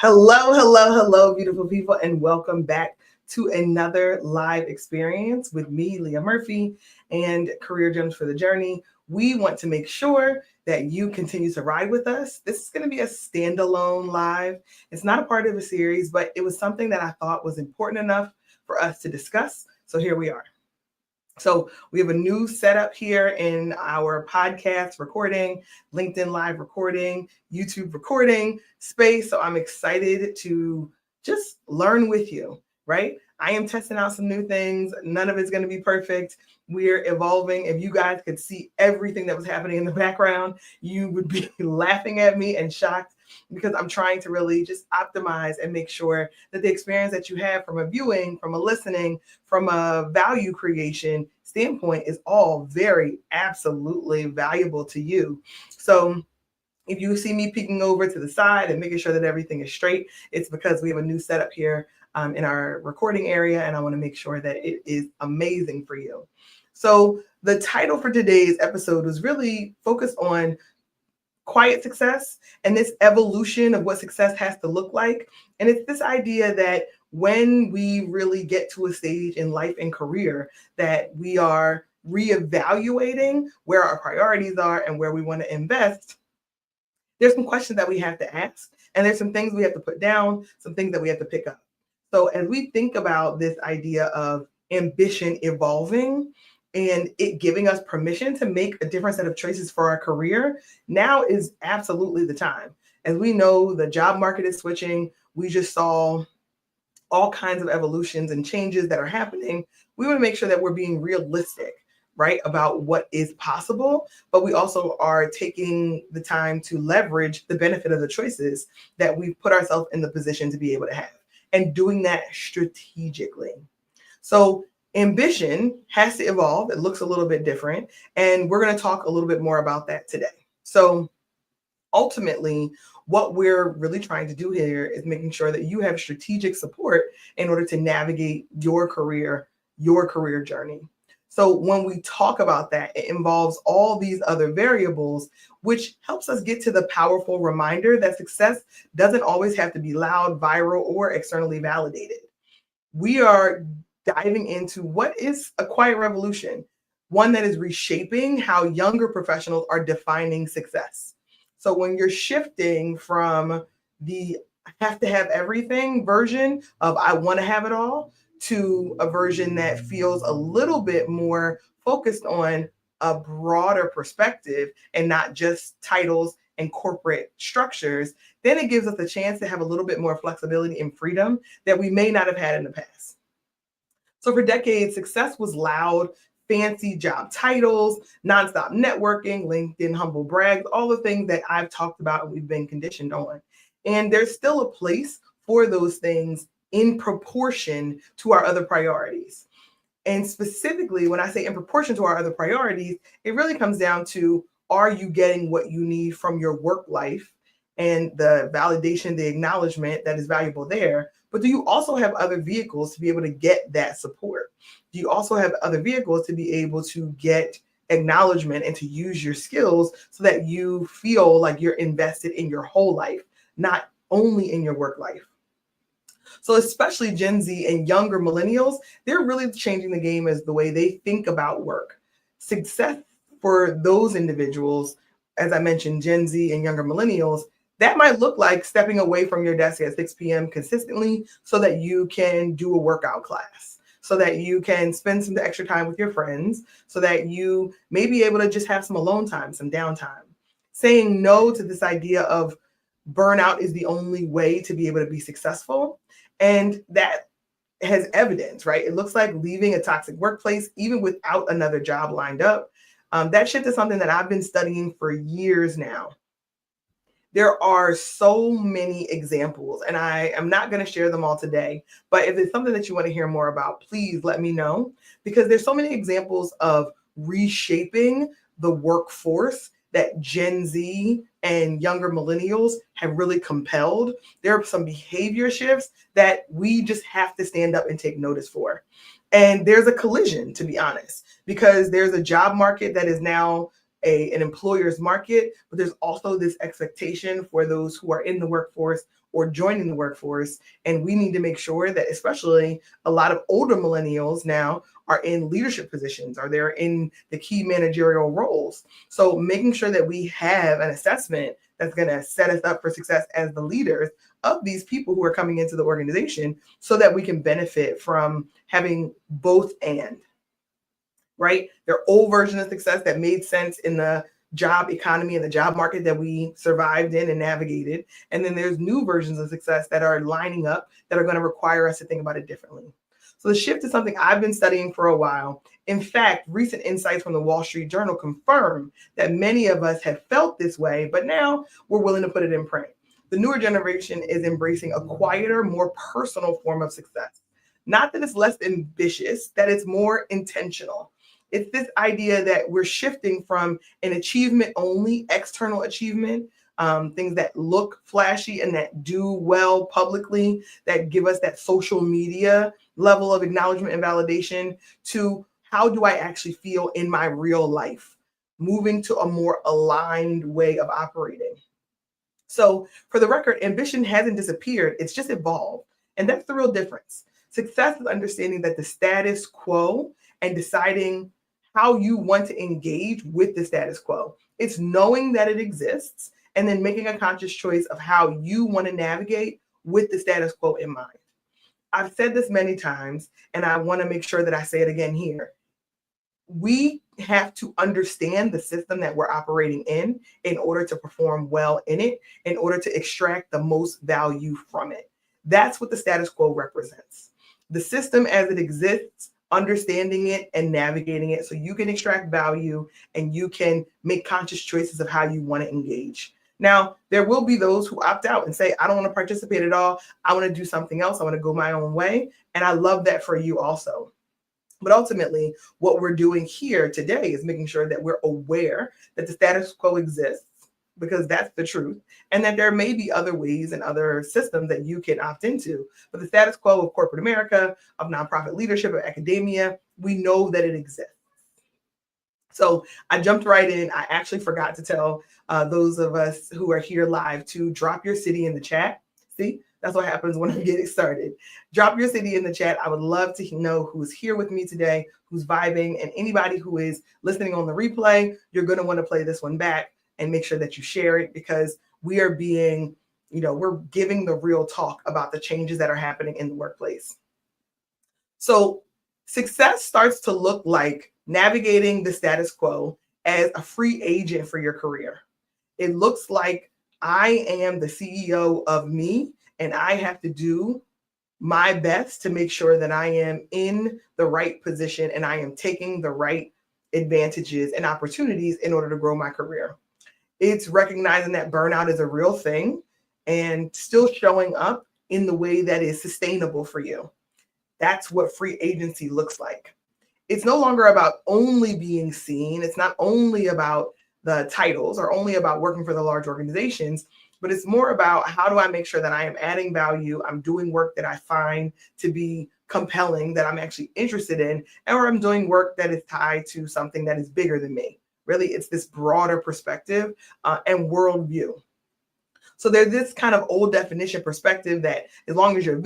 Hello, hello, hello, beautiful people, and welcome back to another live experience with me, Leah Murphy, and Career Gems for the Journey. We want to make sure that you continue to ride with us. This is going to be a standalone live. It's not a part of a series, but it was something that I thought was important enough for us to discuss. So here we are. So we have a new setup here in our podcast recording, LinkedIn live recording, YouTube recording space. So I'm excited to just learn with you, right? I am testing out some new things. None of it's going to be perfect. We're evolving. If you guys could see everything that was happening in the background, you would be laughing at me and shocked because I'm trying to really just optimize and make sure that the experience that you have from a viewing, from a listening, from a value creation standpoint is all very absolutely valuable to you. So if you see me peeking over to the side and making sure that everything is straight, it's because we have a new setup here in our recording area, and I want to make sure that it is amazing for you. So the title for today's episode was really focused on quiet success and this evolution of what success has to look like. And it's this idea that when we really get to a stage in life and career that we are reevaluating where our priorities are and where we want to invest, there's some questions that we have to ask, and there's some things we have to put down, some things that we have to pick up. So as we think about this idea of ambition evolving, and it giving us permission to make a different set of choices for our career, now is absolutely the time. As we know, the job market is switching. We just saw all kinds of evolutions and changes that are happening. We want to make sure that we're being realistic, right, about what is possible, but we also are taking the time to leverage the benefit of the choices that we've put ourselves in the position to be able to have, and doing that strategically. So ambition has to evolve. It looks a little bit different. And we're going to talk a little bit more about that today. So ultimately, what we're really trying to do here is making sure that you have strategic support in order to navigate your career journey. So when we talk about that, it involves all these other variables, which helps us get to the powerful reminder that success doesn't always have to be loud, viral, or externally validated. We are diving into what is a quiet revolution, one that is reshaping how younger professionals are defining success. So when you're shifting from the I have to have everything version of I want to have it all to a version that feels a little bit more focused on a broader perspective and not just titles and corporate structures, then it gives us a chance to have a little bit more flexibility and freedom that we may not have had in the past. So for decades, success was loud, fancy job titles, nonstop networking, LinkedIn humble brags, all the things that I've talked about and we've been conditioned on. And there's still a place for those things in proportion to our other priorities. And specifically, when I say in proportion to our other priorities, it really comes down to, are you getting what you need from your work life and the validation, the acknowledgement that is valuable there? But do you also have other vehicles to be able to get that support? Do you also have other vehicles to be able to get acknowledgement and to use your skills so that you feel like you're invested in your whole life, not only in your work life? So especially Gen Z and younger millennials, they're really changing the game as the way they think about work. Success for those individuals, as I mentioned, Gen Z and younger millennials, that might look like stepping away from your desk at 6 p.m. consistently so that you can do a workout class, so that you can spend some extra time with your friends, so that you may be able to just have some alone time, some downtime. Saying no to this idea of burnout is the only way to be able to be successful. And that has evidence, right? It looks like leaving a toxic workplace, even without another job lined up. That shift is something that I've been studying for years now. There are so many examples, and I am not going to share them all today, but if it's something that you want to hear more about, please let me know, because there's so many examples of reshaping the workforce that Gen Z and younger millennials have really compelled. There are some behavior shifts that we just have to stand up and take notice for. And there's a collision, to be honest, because there's a job market that is now an employer's market, but there's also this expectation for those who are in the workforce or joining the workforce. And we need to make sure that, especially a lot of older millennials now are in leadership positions or they're in the key managerial roles. So making sure that we have an assessment that's going to set us up for success as the leaders of these people who are coming into the organization so that we can benefit from having both and, right? There are old versions of success that made sense in the job economy and the job market that we survived in and navigated. And then there's new versions of success that are lining up that are going to require us to think about it differently. So the shift is something I've been studying for a while. In fact, recent insights from the Wall Street Journal confirm that many of us have felt this way, but now we're willing to put it in print. The newer generation is embracing a quieter, more personal form of success. Not that it's less ambitious, that it's more intentional. It's this idea that we're shifting from an achievement only, external achievement, things that look flashy and that do well publicly, that give us that social media level of acknowledgement and validation, to how do I actually feel in my real life, moving to a more aligned way of operating. So for the record, ambition hasn't disappeared, it's just evolved. And that's the real difference. Success is understanding that the status quo and deciding how you want to engage with the status quo. It's knowing that it exists and then making a conscious choice of how you want to navigate with the status quo in mind. I've said this many times, and I want to make sure that I say it again here. We have to understand the system that we're operating in order to perform well in it, in order to extract the most value from it. That's what the status quo represents. The system as it exists, understanding it and navigating it so you can extract value and you can make conscious choices of how you want to engage. Now, there will be those who opt out and say, I don't want to participate at all. I want to do something else. I want to go my own way. And I love that for you also. But ultimately, what we're doing here today is making sure that we're aware that the status quo exists, because that's the truth, and that there may be other ways and other systems that you can opt into. But the status quo of corporate America, of nonprofit leadership, of academia, we know that it exists. So I jumped right in. I actually forgot to tell those of us who are here live to drop your city in the chat. See, that's what happens when I'm getting started. Drop your city in the chat. I would love to know who's here with me today, who's vibing, and anybody who is listening on the replay, you're going to want to play this one back and make sure that you share it, because we are being, we're giving the real talk about the changes that are happening in the workplace. So success starts to look like navigating the status quo as a free agent for your career. It looks like I am the CEO of me, and I have to do my best to make sure that I am in the right position and I am taking the right advantages and opportunities in order to grow my career. It's recognizing that burnout is a real thing and still showing up in the way that is sustainable for you. That's what free agency looks like. It's no longer about only being seen. It's not only about the titles or only about working for the large organizations, but it's more about how do I make sure that I am adding value, I'm doing work that I find to be compelling, that I'm actually interested in, or I'm doing work that is tied to something that is bigger than me. Really, it's this broader perspective and worldview. So there's this kind of old definition perspective that as long as you're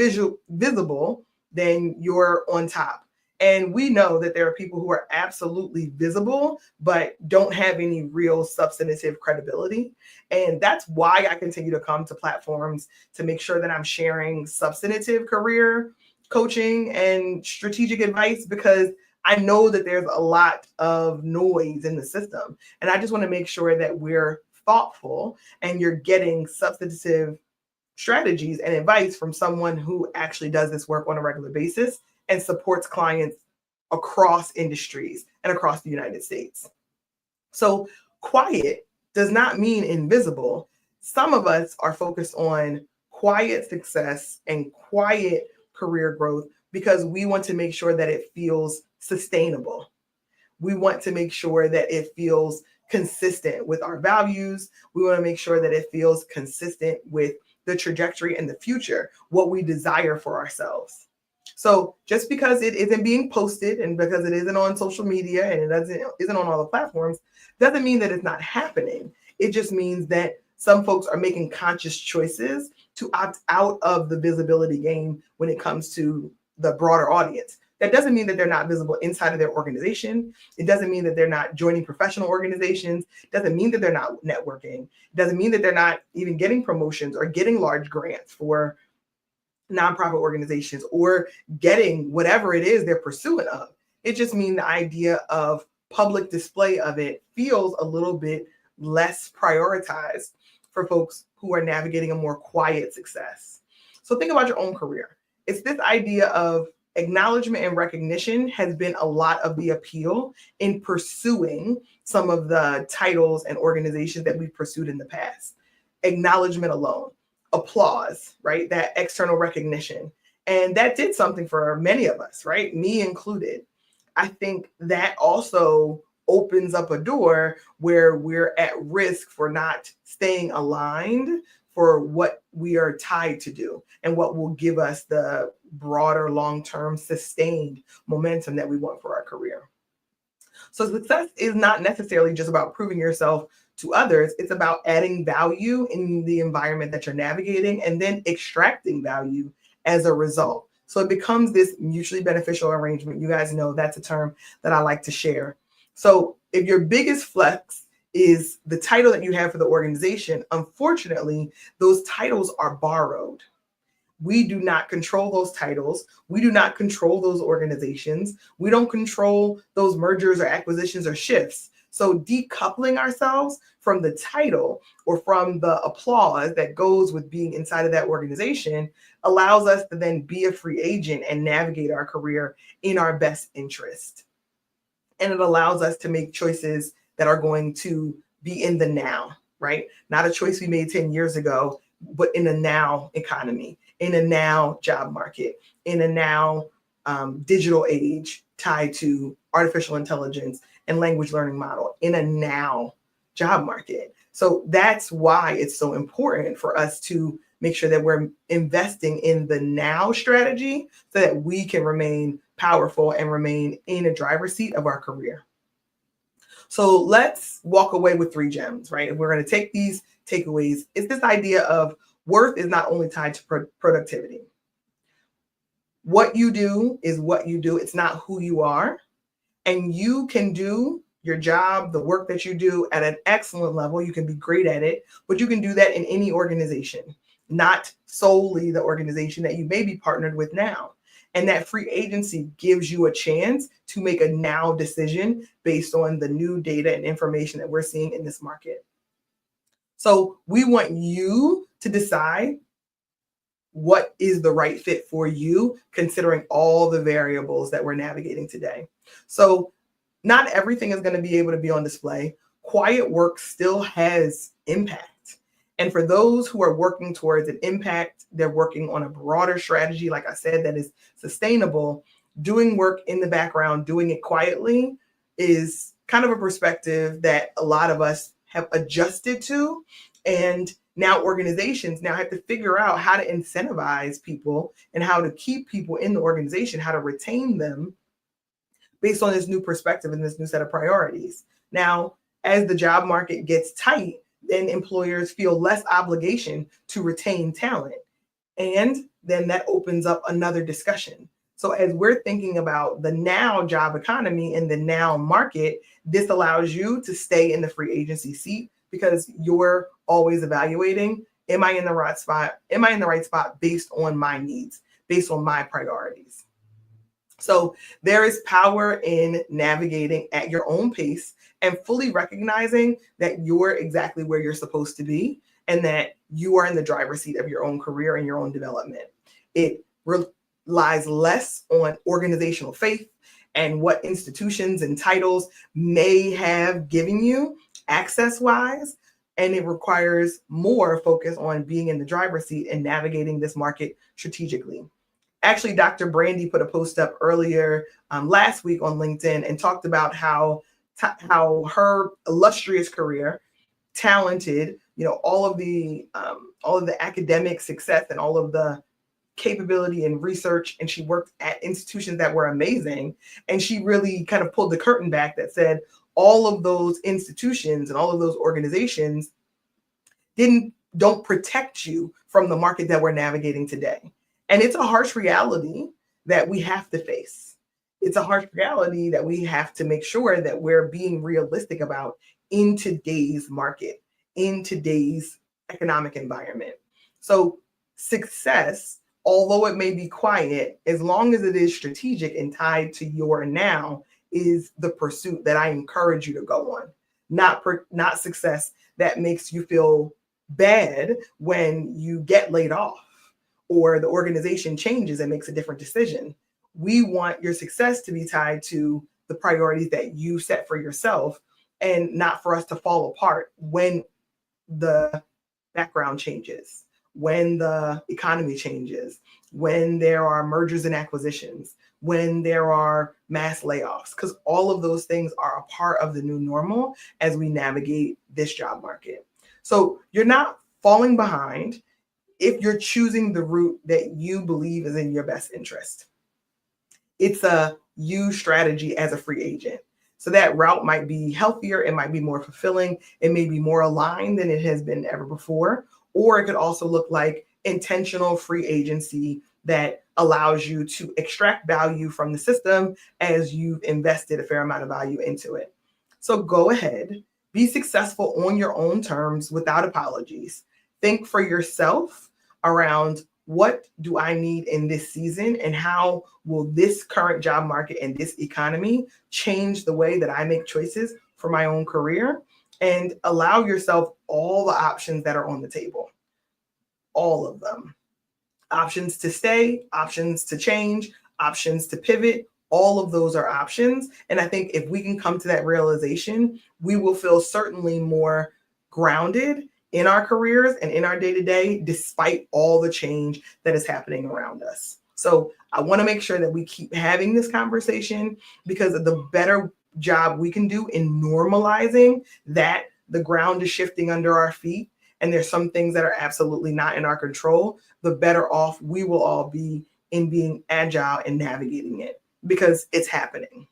visible, then you're on top. And we know that there are people who are absolutely visible, but don't have any real substantive credibility. And that's why I continue to come to platforms to make sure that I'm sharing substantive career coaching and strategic advice, because I know that there's a lot of noise in the system. And I just want to make sure that we're thoughtful and you're getting substantive strategies and advice from someone who actually does this work on a regular basis and supports clients across industries and across the United States. So quiet does not mean invisible. Some of us are focused on quiet success and quiet career growth because we want to make sure that it feels sustainable. We want to make sure that it feels consistent with our values. We want to make sure that it feels consistent with the trajectory and the future, what we desire for ourselves. So just because it isn't being posted and because it isn't on social media and it isn't on all the platforms, doesn't mean that it's not happening. It just means that some folks are making conscious choices to opt out of the visibility game when it comes to the broader audience. That doesn't mean that they're not visible inside of their organization. It doesn't mean that they're not joining professional organizations. It doesn't mean that they're not networking. It doesn't mean that they're not even getting promotions or getting large grants for nonprofit organizations or getting whatever it is they're pursuing of. It just means the idea of public display of it feels a little bit less prioritized for folks who are navigating a more quiet success. So think about your own career. It's this idea of acknowledgement and recognition has been a lot of the appeal in pursuing some of the titles and organizations that we've pursued in the past. Acknowledgement alone, applause, right? That external recognition. And that did something for many of us, right? Me included. I think that also opens up a door where we're at risk for not staying aligned for what we are tied to do and what will give us the broader, long-term, sustained momentum that we want for our career. So success is not necessarily just about proving yourself to others. It's about adding value in the environment that you're navigating and then extracting value as a result. So it becomes this mutually beneficial arrangement. You guys know that's a term that I like to share. So if your biggest flex is the title that you have for the organization, unfortunately, those titles are borrowed. We do not control those titles. We do not control those organizations. We don't control those mergers or acquisitions or shifts. So decoupling ourselves from the title or from the applause that goes with being inside of that organization allows us to then be a free agent and navigate our career in our best interest. And it allows us to make choices that are going to be in the now, right? Not a choice we made 10 years ago, but in a now economy, in a now job market, in a now digital age tied to artificial intelligence and language learning model, in a now job market. So that's why it's so important for us to make sure that we're investing in the now strategy so that we can remain powerful and remain in a driver's seat of our career. So let's walk away with 3 gems, right? If we're going to take these takeaways, it's this idea of worth is not only tied to productivity. What you do is what you do. It's not who you are. And you can do your job, the work that you do at an excellent level. You can be great at it, but you can do that in any organization, not solely the organization that you may be partnered with now. And that free agency gives you a chance to make a now decision based on the new data and information that we're seeing in this market. So we want you to decide what is the right fit for you, considering all the variables that we're navigating today. So not everything is going to be able to be on display. Quiet work still has impact. And for those who are working towards an impact, they're working on a broader strategy, like I said, that is sustainable. Doing work in the background, doing it quietly is kind of a perspective that a lot of us have adjusted to. And now organizations now have to figure out how to incentivize people and how to keep people in the organization, how to retain them based on this new perspective and this new set of priorities. Now, as the job market gets tight, then employers feel less obligation to retain talent. And then that opens up another discussion. So as we're thinking about the now job economy and the now market, this allows you to stay in the free agency seat because you're always evaluating, am I in the right spot? Am I in the right spot based on my needs, based on my priorities? So there is power in navigating at your own pace and fully recognizing that you're exactly where you're supposed to be and that you are in the driver's seat of your own career and your own development. It relies less on organizational faith and what institutions and titles may have given you access-wise, and it requires more focus on being in the driver's seat and navigating this market strategically. Actually, Dr. Brandy put a post up earlier last week on LinkedIn and talked about how her illustrious career, talented, all of the academic success and all of the capability and research, and she worked at institutions that were amazing. And she really kind of pulled the curtain back that said all of those institutions and all of those organizations didn't don't protect you from the market that we're navigating today. And it's a harsh reality that we have to face. It's a harsh reality that we have to make sure that we're being realistic about in today's market, in today's economic environment. So success, although it may be quiet, as long as it is strategic and tied to your now, is the pursuit that I encourage you to go on. Not success that makes you feel bad when you get laid off or the organization changes and makes a different decision. We want your success to be tied to the priorities that you set for yourself and not for us to fall apart when the background changes, when the economy changes, when there are mergers and acquisitions, when there are mass layoffs, because all of those things are a part of the new normal as we navigate this job market. So you're not falling behind if you're choosing the route that you believe is in your best interest. It's a you strategy as a free agent. So that route might be healthier, it might be more fulfilling, it may be more aligned than it has been ever before, or it could also look like intentional free agency that allows you to extract value from the system as you've invested a fair amount of value into it. So go ahead, be successful on your own terms without apologies. Think for yourself around what do I need in this season and how will this current job market and this economy change the way that I make choices for my own career, and allow yourself all the options that are on the table, all of them. Options to stay, options to change, options to pivot. All of those are options. And I think if we can come to that realization, we will feel certainly more grounded in our careers and in our day-to-day, despite all the change that is happening around us. So I want to make sure that we keep having this conversation, because the better job we can do in normalizing that the ground is shifting under our feet and there's some things that are absolutely not in our control, the better off we will all be in being agile and navigating it, because it's happening.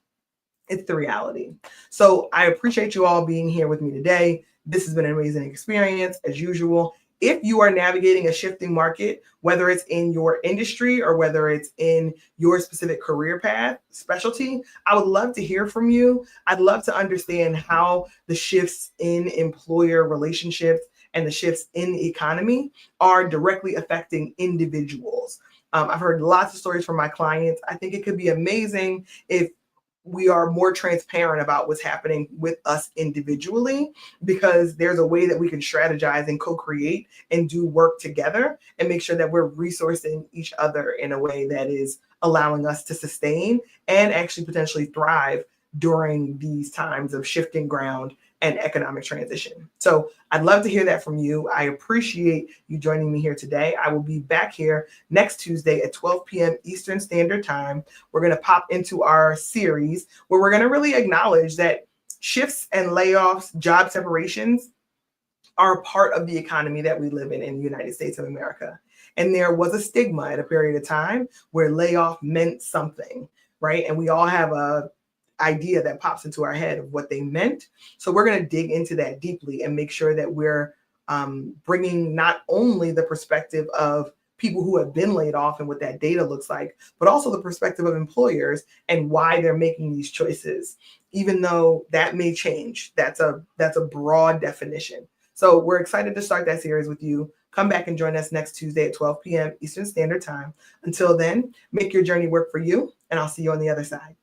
It's the reality. So I appreciate you all being here with me today. This has been an amazing experience as usual. If you are navigating a shifting market, whether it's in your industry or whether it's in your specific career path, specialty, I would love to hear from you. I'd love to understand how the shifts in employer relationships and the shifts in the economy are directly affecting individuals. I've heard lots of stories from my clients. I think it could be amazing if we are more transparent about what's happening with us individually, because there's a way that we can strategize and co-create and do work together and make sure that we're resourcing each other in a way that is allowing us to sustain and actually potentially thrive during these times of shifting ground and economic transition. So I'd love to hear that from you. I appreciate you joining me here today. I will be back here next Tuesday at 12 p.m. Eastern Standard Time. We're going to pop into our series where we're going to really acknowledge that shifts and layoffs, job separations are a part of the economy that we live in the United States of America. And there was a stigma at a period of time where layoff meant something, right? And we all have a idea that pops into our head of what they meant. So we're going to dig into that deeply and make sure that we're bringing not only the perspective of people who have been laid off and what that data looks like, but also the perspective of employers and why they're making these choices, even though that may change. That's a broad definition. So we're excited to start that series with you. Come back and join us next Tuesday at 12 p.m. Eastern Standard Time. Until then, make your journey work for you, and I'll see you on the other side.